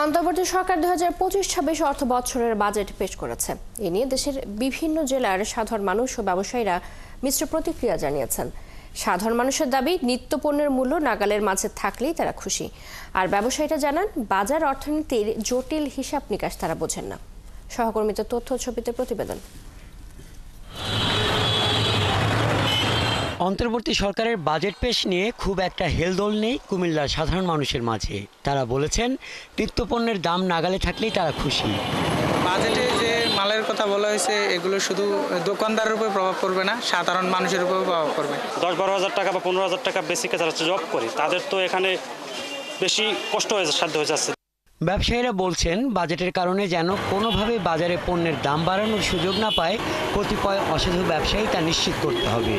অন্তর্বর্তী সরকার 2025-26 অর্থ বছরের বাজেট পেশ করেছে। এ নিয়ে দেশের বিভিন্ন জেলার সাধারণ মানুষ ও ব্যবসায়ীরা মিশ্র প্রতিক্রিয়া জানিয়েছেন। সাধারণ মানুষের দাবি, নিত্যপণ্যের মূল্য নাগালের মাঝে থাকলেই তারা খুশি। আর ব্যবসায়ীরা জানান, বাজার অর্থনীতির জটিল হিসাব নিকাশ তারা বোঝেন না। সহকর্মীদের তথ্য ছবিতে প্রতিবেদন। অন্তর্বর্তী সরকারের বাজেট পেশ নিয়ে খুব একটা হেলদোল নেই কুমিল্লার সাধারণ মানুষের মাঝে। তারা বলেছেন, নিত্যপণ্যের দাম নাগালে থাকলেই তারা খুশি। বাজেটে যে মালের কথা বলা হয়েছে, এগুলো শুধু দোকানদারের উপর প্রভাব পড়বে না, সাধারণ মানুষের উপর প্রভাব পড়বে। 10-12 হাজার টাকা বা 15 হাজার টাকা বেসিকে যারা জব করে, তাদের তো এখানে বেশি কষ্ট হয়ে সাধ্য হয়ে যাচ্ছে। ব্যবসায়ীরা বলছেন, বাজেটের কারণে যেন কোনোভাবে বাজারে পণ্যের দাম বাড়ানোর সুযোগ না পায় কতিপয় অসাধু ব্যবসায়ী, তা নিশ্চিত করতে হবে।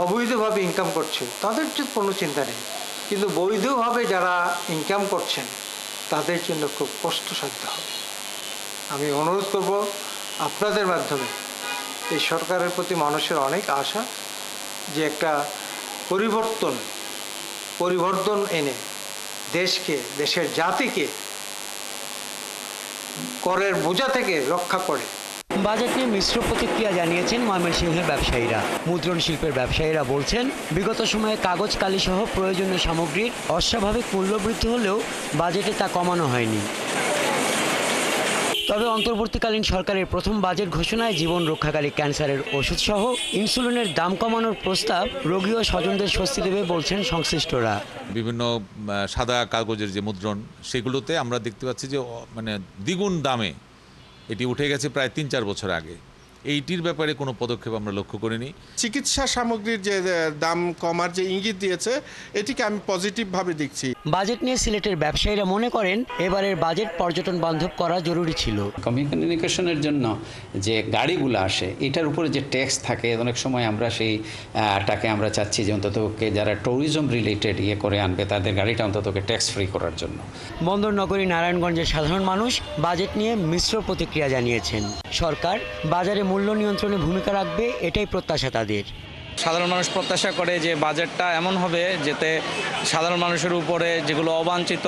অবৈধভাবে ইনকাম করছে তাদের কোনো চিন্তা নেই, কিন্তু বৈধভাবে যারা ইনকাম করছেন তাদের জন্য খুব কষ্টসাধ্য হবে। আমি অনুরোধ করব আপনাদের মাধ্যমে, এই সরকারের প্রতি মানুষের অনেক আশা, যে একটা পরিবর্তন এনে দেশকে, দেশের জাতিকে করের বোঝা থেকে রক্ষা করে। বাজেট নিয়ে মিশ্র প্রতিক্রিয়া জানিয়েছেন ময়মনসিংহের ব্যবসায়ীরা। মুদ্রণ শিল্পের ব্যবসায়ীরা বলছেন, বিগত সময়ে কাগজ কালি সহ প্রয়োজনীয় সামগ্রীর অস্বাভাবিক মূল্যবৃদ্ধি হলেও বাজেটে তা কমানো হয়নি। তবে অন্তর্বর্তীকালীন সরকারের প্রথম বাজেট ঘোষণায় জীবন রক্ষাকারী ক্যান্সারের ওষুধসহ ইনসুলিনের দাম কমানোর প্রস্তাব রোগী ও স্বজনদের স্বস্তি দেবে বলছেন সংশ্লিষ্টরা। বিভিন্ন সাদা কাগজের যে মুদ্রণ, সেগুলোতে আমরা দেখতে পাচ্ছি যে দ্বিগুণ দামে এটি উঠে গেছে প্রায় 3-4 বছর আগে। এইটির ব্যাপারে কোনো পদক্ষেপ আমরা লক্ষ্য করিনি। চিকিৎসা সামগ্রীর যে দাম কমার যে ইঙ্গিত দিয়েছে, এটিকে আমি পজিটিভভাবে দেখছি। বাজেট নিয়ে সিলেটের ব্যবসায়ীরা মনে করেন, এবারের বাজেট পর্যটন বান্ধব করা জরুরি ছিল। কমিউনিকেশনের জন্য যে গাড়িগুলো আসে, এটার উপরে যে ট্যাক্স থাকে, অনেক সময় আমরা সেইটাকে আমরা চাচ্ছি যে অন্তত যারা ট্যুরিজম রিলেটেড করে আনবে, তাদের গাড়িটা অন্তত ট্যাক্স ফ্রি করার জন্য। বন্দর নগরী নারায়ণগঞ্জের সাধারণ মানুষ বাজেট নিয়ে মিশ্র প্রতিক্রিয়া জানিয়েছেন। সরকার বাজারে মূল্য নিয়ন্ত্রণে ভূমিকা রাখবে, এটাই প্রত্যাশা তাদের। সাধারণ মানুষ প্রত্যাশা করে যে বাজেটটা এমন হবে যাতে সাধারণ মানুষের উপরে যেগুলো অবাঞ্ছিত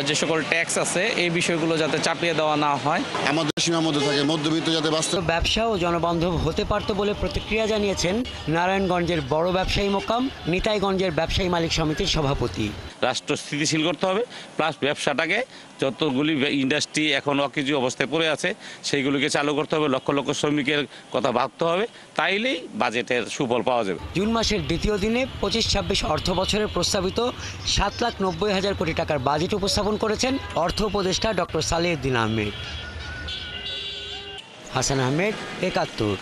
যে সকল ট্যাক্স আছে, এই বিষয়গুলো যাতে চাপিয়ে দেওয়া না হয়, আমাদের সীমাবদ্ধ থাকে, মধ্যবিত্ত যাতে বাস্তব ব্যবসা ও জনবান্ধব হতে পারত বলে প্রতিক্রিয়া জানিয়েছেন নারায়ণগঞ্জের বড় ব্যবসায়ী মোকাম নিতাইগঞ্জের ব্যবসায়ী মালিক সমিতির সভাপতি। রাষ্ট্র স্থিতিশীল করতে হবে, প্লাস ব্যবসাটাকে, যতগুলি ইন্ডাস্ট্রি এখন অকেজু অবস্থায় পড়ে আছে, সেইগুলিকে চালু করতে হবে। লক্ষ লক্ষ শ্রমিকের কথা ভাবতে হবে, তাইলেই বাজেটের সুফল পাওয়া যাবে। জুন মাসের দ্বিতীয় দিনে 25-26 অর্থ বছরের প্রস্তাবিত 7,90,000 কোটি টাকার বাজেট উপস্থাপন করেছেন অর্থ উপদেষ্টা ডক্টর সালেউদ্দিন আহমেদ। হাসান আহমেদ, 71।